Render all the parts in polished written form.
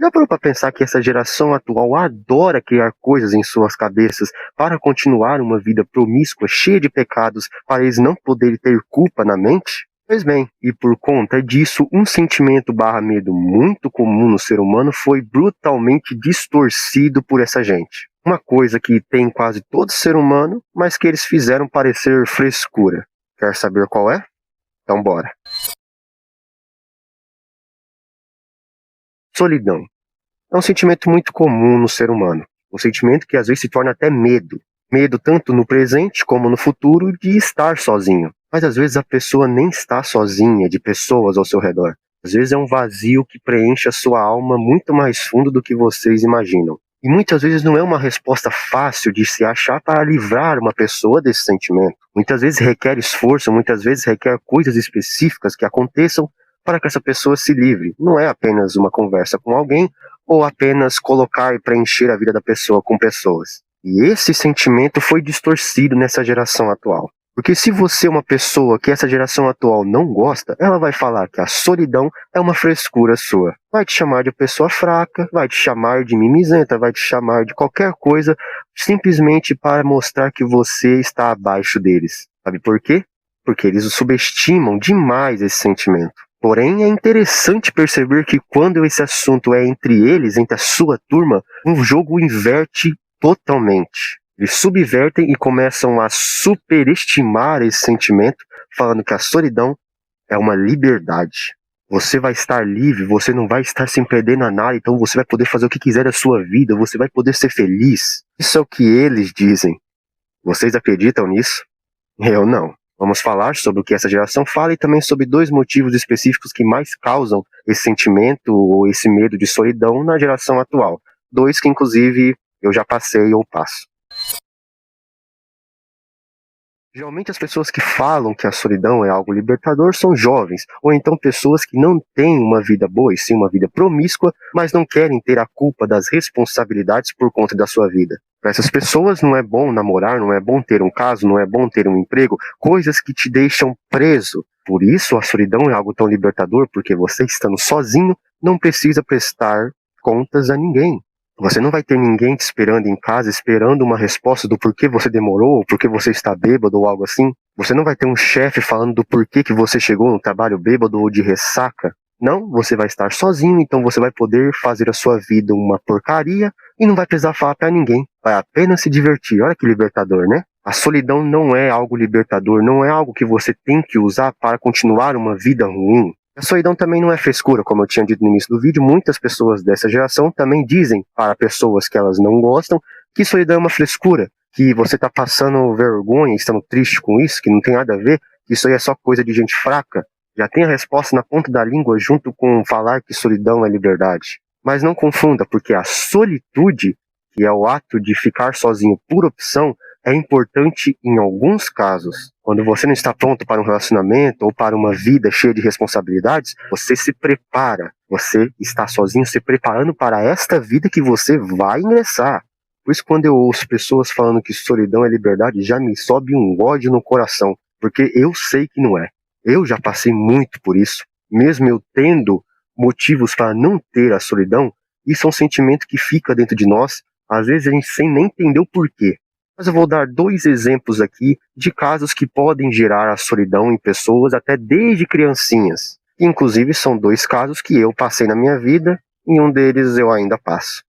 Já parou para pensar que essa geração atual adora criar coisas em suas cabeças para continuar uma vida promíscua, cheia de pecados, para eles não poderem ter culpa na mente? Pois bem, e por conta disso, um sentimento barra medo muito comum no ser humano foi brutalmente distorcido por essa gente. Uma coisa que tem quase todo ser humano, mas que eles fizeram parecer frescura. Quer saber qual é? Então bora. Solidão. É um sentimento muito comum no ser humano. Um sentimento que às vezes se torna até medo. Medo tanto no presente como no futuro de estar sozinho. Mas às vezes a pessoa nem está sozinha de pessoas ao seu redor. Às vezes é um vazio que preenche a sua alma muito mais fundo do que vocês imaginam. E muitas vezes não é uma resposta fácil de se achar para livrar uma pessoa desse sentimento. Muitas vezes requer esforço, muitas vezes requer coisas específicas que aconteçam para que essa pessoa se livre. Não é apenas uma conversa com alguém ou apenas colocar e preencher a vida da pessoa com pessoas. E esse sentimento foi distorcido nessa geração atual. Porque se você é uma pessoa que essa geração atual não gosta, ela vai falar que a solidão é uma frescura sua. Vai te chamar de pessoa fraca, vai te chamar de mimizenta, vai te chamar de qualquer coisa, simplesmente para mostrar que você está abaixo deles. Sabe por quê? Porque eles subestimam demais esse sentimento. Porém, é interessante perceber que quando esse assunto é entre eles, entre a sua turma, o jogo inverte totalmente. Eles subvertem e começam a superestimar esse sentimento, falando que a solidão é uma liberdade. Você vai estar livre, você não vai estar se prendendo a nada, então você vai poder fazer o que quiser da sua vida, você vai poder ser feliz. Isso é o que eles dizem. Vocês acreditam nisso? Eu não. Vamos falar sobre o que essa geração fala e também sobre 2 motivos específicos que mais causam esse sentimento ou esse medo de solidão na geração atual. 2 que, inclusive, eu já passei ou passo. Geralmente as pessoas que falam que a solidão é algo libertador são jovens, ou então pessoas que não têm uma vida boa e sim uma vida promíscua, mas não querem ter a culpa das responsabilidades por conta da sua vida. Para essas pessoas não é bom namorar, não é bom ter um caso, não é bom ter um emprego, coisas que te deixam preso. Por isso a solidão é algo tão libertador, porque você estando sozinho não precisa prestar contas a ninguém. Você não vai ter ninguém te esperando em casa, esperando uma resposta do porquê você demorou, ou porquê você está bêbado ou algo assim. Você não vai ter um chefe falando do porquê que você chegou no trabalho bêbado ou de ressaca. Não, você vai estar sozinho, então você vai poder fazer a sua vida uma porcaria e não vai precisar falar pra ninguém. Vai apenas se divertir. Olha que libertador, né? A solidão não é algo libertador, não é algo que você tem que usar para continuar uma vida ruim. A solidão também não é frescura, como eu tinha dito no início do vídeo. Muitas pessoas dessa geração também dizem para pessoas que elas não gostam que solidão é uma frescura, que você está passando vergonha, estando triste com isso, que não tem nada a ver, que isso aí é só coisa de gente fraca. Já tem a resposta na ponta da língua junto com falar que solidão é liberdade. Mas não confunda, porque a solitude, que é o ato de ficar sozinho por opção, é importante em alguns casos. Quando você não está pronto para um relacionamento ou para uma vida cheia de responsabilidades, você se prepara. Você está sozinho se preparando para esta vida que você vai ingressar. Por isso, quando eu ouço pessoas falando que solidão é liberdade, já me sobe um ódio no coração, porque eu sei que não é. Eu já passei muito por isso. Mesmo eu tendo motivos para não ter a solidão, isso é um sentimento que fica dentro de nós, às vezes a gente sem nem entender o porquê. Mas eu vou dar 2 exemplos aqui de casos que podem gerar a solidão em pessoas até desde criancinhas. Inclusive são 2 casos que eu passei na minha vida e um deles eu ainda passo.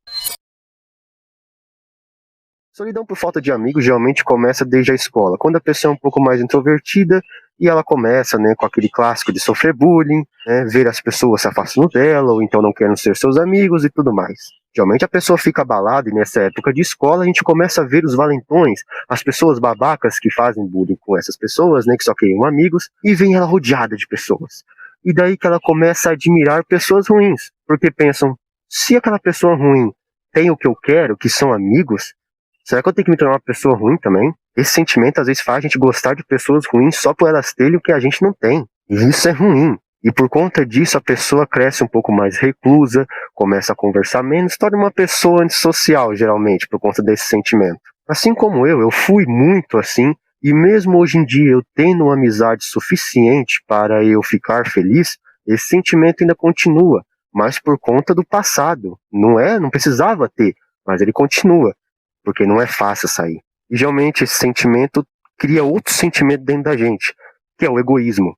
Solidão por falta de amigos geralmente começa desde a escola, quando a pessoa é um pouco mais introvertida e ela começa, com aquele clássico de sofrer bullying, ver as pessoas se afastando dela ou então não querendo ser seus amigos e tudo mais. Geralmente a pessoa fica abalada e nessa época de escola a gente começa a ver os valentões, as pessoas babacas que fazem bullying com essas pessoas, que só queriam amigos, e vem ela rodeada de pessoas. E daí que ela começa a admirar pessoas ruins, porque pensam, se aquela pessoa ruim tem o que eu quero, que são amigos, será que eu tenho que me tornar uma pessoa ruim também? Esse sentimento às vezes faz a gente gostar de pessoas ruins só por elas terem o que a gente não tem. E isso é ruim. E por conta disso a pessoa cresce um pouco mais reclusa, começa a conversar menos, torna uma pessoa antissocial geralmente por conta desse sentimento. Assim como eu fui muito assim, e mesmo hoje em dia eu tendo uma amizade suficiente para eu ficar feliz, esse sentimento ainda continua. mas por conta do passado. Não precisava ter, mas ele continua, porque não é fácil sair. E geralmente esse sentimento cria outro sentimento dentro da gente, que é o egoísmo.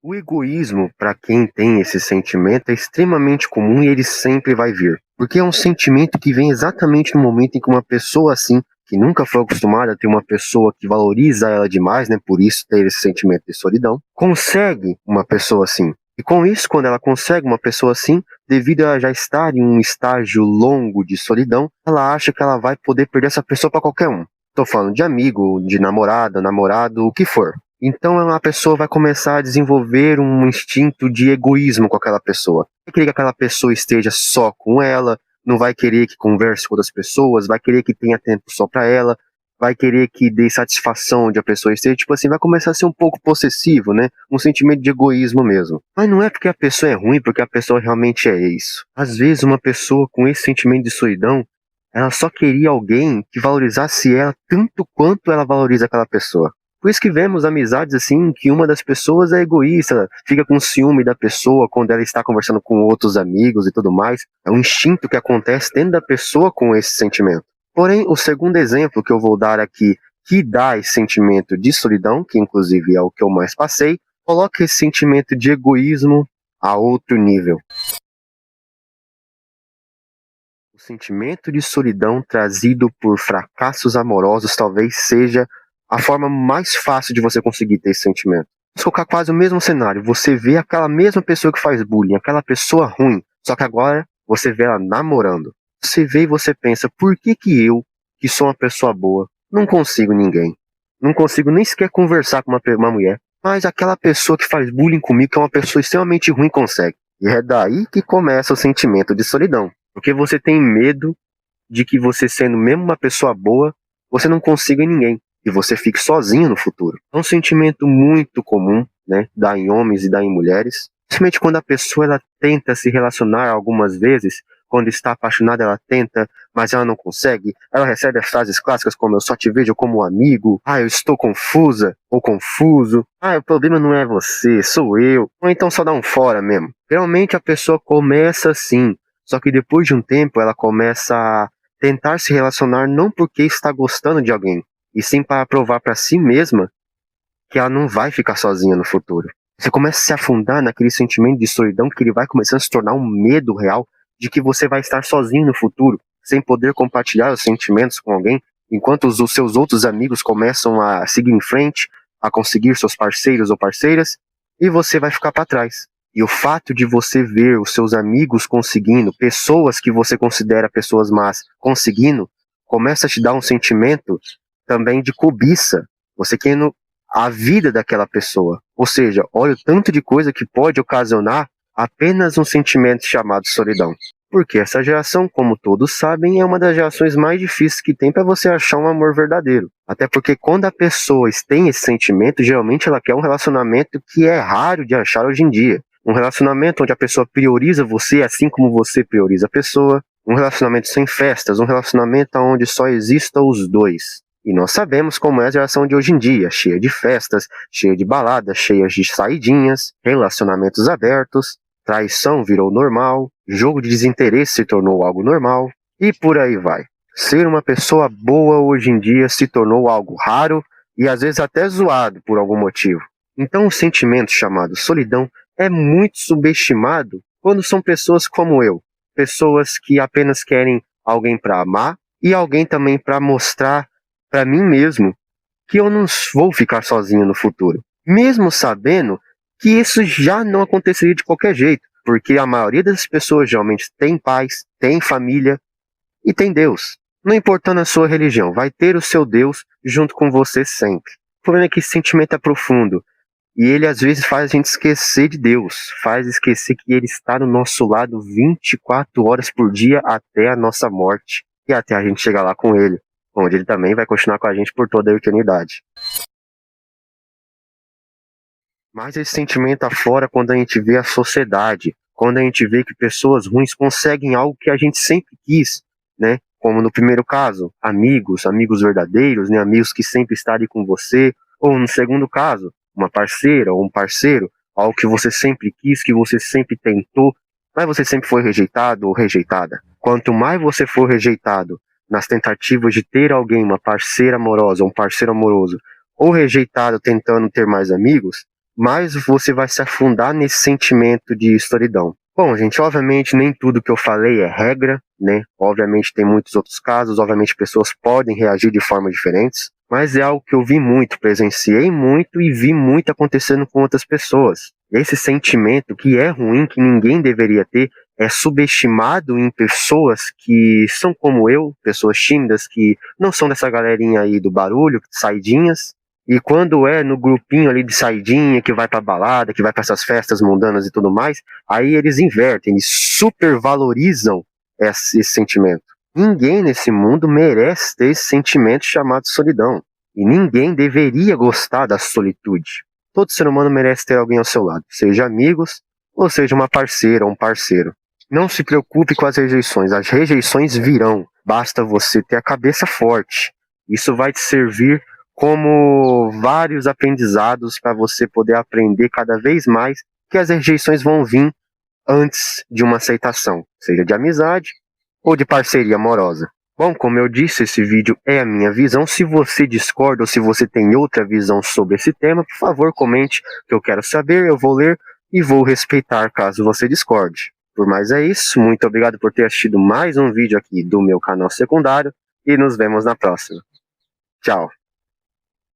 O egoísmo, para quem tem esse sentimento, é extremamente comum e ele sempre vai vir. Porque é um sentimento que vem exatamente no momento em que uma pessoa assim, que nunca foi acostumada a ter uma pessoa que valoriza ela demais, né, por isso ter esse sentimento de solidão, consegue uma pessoa assim. E com isso, quando ela consegue uma pessoa assim, devido a já estar em um estágio longo de solidão, ela acha que ela vai poder perder essa pessoa para qualquer um. Estou falando de amigo, de namorada, namorado, o que for. Então a pessoa vai começar a desenvolver um instinto de egoísmo com aquela pessoa. Vai querer que aquela pessoa esteja só com ela, não vai querer que converse com outras pessoas, vai querer que tenha tempo só para ela, vai querer que dê satisfação onde a pessoa esteja, tipo assim, vai começar a ser um pouco possessivo, né? Um sentimento de egoísmo mesmo. Mas não é porque a pessoa é ruim, porque a pessoa realmente é isso. Às vezes uma pessoa com esse sentimento de solidão, ela só queria alguém que valorizasse ela tanto quanto ela valoriza aquela pessoa. Por isso que vemos amizades assim, que uma das pessoas é egoísta, fica com ciúme da pessoa quando ela está conversando com outros amigos e tudo mais. É um instinto que acontece dentro da pessoa com esse sentimento. Porém, o segundo exemplo que eu vou dar aqui, que dá esse sentimento de solidão, que inclusive é o que eu mais passei, coloca esse sentimento de egoísmo a outro nível. O sentimento de solidão trazido por fracassos amorosos talvez seja a forma mais fácil de você conseguir ter esse sentimento. Vamos colocar quase o mesmo cenário. Você vê aquela mesma pessoa que faz bullying, aquela pessoa ruim, só que agora você vê ela namorando. Você vê e você pensa, por que que eu, que sou uma pessoa boa, não consigo ninguém? Não consigo nem sequer conversar com uma mulher. Mas aquela pessoa que faz bullying comigo, que é uma pessoa extremamente ruim, consegue. E é daí que começa o sentimento de solidão. Porque você tem medo de que você sendo mesmo uma pessoa boa, você não consiga ninguém. E você fique sozinho no futuro. É um sentimento muito comum, né? Dá em homens e dá em mulheres. Principalmente quando a pessoa ela tenta se relacionar algumas vezes, quando está apaixonada ela tenta, mas ela não consegue. Ela recebe as frases clássicas como eu só te vejo como amigo, eu estou confusa ou confuso, o problema não é você, sou eu, ou então só dá um fora mesmo. Geralmente a pessoa começa assim, só que depois de um tempo ela começa a tentar se relacionar não porque está gostando de alguém, e sim para provar para si mesma que ela não vai ficar sozinha no futuro. Você começa a se afundar naquele sentimento de solidão que ele vai começando a se tornar um medo real de que você vai estar sozinho no futuro, sem poder compartilhar os sentimentos com alguém, enquanto os seus outros amigos começam a seguir em frente, a conseguir seus parceiros ou parceiras, e você vai ficar para trás. E o fato de você ver os seus amigos conseguindo, pessoas que você considera pessoas más conseguindo, começa a te dar um sentimento também de cobiça. Você querendo a vida daquela pessoa. Ou seja, olha o tanto de coisa que pode ocasionar apenas um sentimento chamado solidão. Porque essa geração, como todos sabem, é uma das gerações mais difíceis que tem para você achar um amor verdadeiro. Até porque quando a pessoa tem esse sentimento, geralmente ela quer um relacionamento que é raro de achar hoje em dia. Um relacionamento onde a pessoa prioriza você assim como você prioriza a pessoa. Um relacionamento sem festas, um relacionamento onde só exista os dois. E nós sabemos como é a geração de hoje em dia, cheia de festas, cheia de baladas, cheia de saidinhas, relacionamentos abertos, traição virou normal, jogo de desinteresse se tornou algo normal, e por aí vai. Ser uma pessoa boa hoje em dia se tornou algo raro e às vezes até zoado por algum motivo. Então o sentimento chamado solidão é muito subestimado quando são pessoas como eu, pessoas que apenas querem alguém para amar e alguém também para mostrar para mim mesmo que eu não vou ficar sozinho no futuro, mesmo sabendo que isso já não aconteceria de qualquer jeito, porque a maioria das pessoas geralmente tem pais, tem família e tem Deus. Não importando a sua religião, vai ter o seu Deus junto com você sempre. O problema é que esse sentimento é profundo e ele às vezes faz a gente esquecer de Deus, faz esquecer que ele está do nosso lado 24 horas por dia até a nossa morte e até a gente chegar lá com ele, onde ele também vai continuar com a gente por toda a eternidade. Mas esse sentimento aflora quando a gente vê a sociedade, quando a gente vê que pessoas ruins conseguem algo que a gente sempre quis, né? Como no primeiro caso, amigos, amigos verdadeiros, né? Amigos que sempre estão ali com você, ou no segundo caso, uma parceira ou um parceiro algo que você sempre quis, que você sempre tentou, mas você sempre foi rejeitado ou rejeitada. Quanto mais você for rejeitado nas tentativas de ter alguém, uma parceira amorosa, um parceiro amoroso, ou rejeitado tentando ter mais amigos, mais você vai se afundar nesse sentimento de solidão. Bom, gente, obviamente nem tudo que eu falei é regra, né? Obviamente tem muitos outros casos, obviamente pessoas podem reagir de formas diferentes, mas é algo que eu vi muito, presenciei muito e vi muito acontecendo com outras pessoas. Esse sentimento que é ruim, que ninguém deveria ter, é subestimado em pessoas que são como eu, pessoas tímidas, que não são dessa galerinha aí do barulho, saidinhas. E quando é no grupinho ali de saidinha, que vai pra balada, que vai pra essas festas mundanas e tudo mais, aí eles invertem, eles supervalorizam esse sentimento. Ninguém nesse mundo merece ter esse sentimento chamado solidão. E ninguém deveria gostar da solitude. Todo ser humano merece ter alguém ao seu lado, seja amigos ou seja uma parceira ou um parceiro. Não se preocupe com as rejeições virão, basta você ter a cabeça forte. Isso vai te servir como vários aprendizados para você poder aprender cada vez mais que as rejeições vão vir antes de uma aceitação, seja de amizade ou de parceria amorosa. Bom, como eu disse, esse vídeo é a minha visão. Se você discorda ou se você tem outra visão sobre esse tema, por favor, comente, que eu quero saber, eu vou ler e vou respeitar caso você discorde. Por mais é isso, muito obrigado por ter assistido mais um vídeo aqui do meu canal secundário e nos vemos na próxima. Tchau.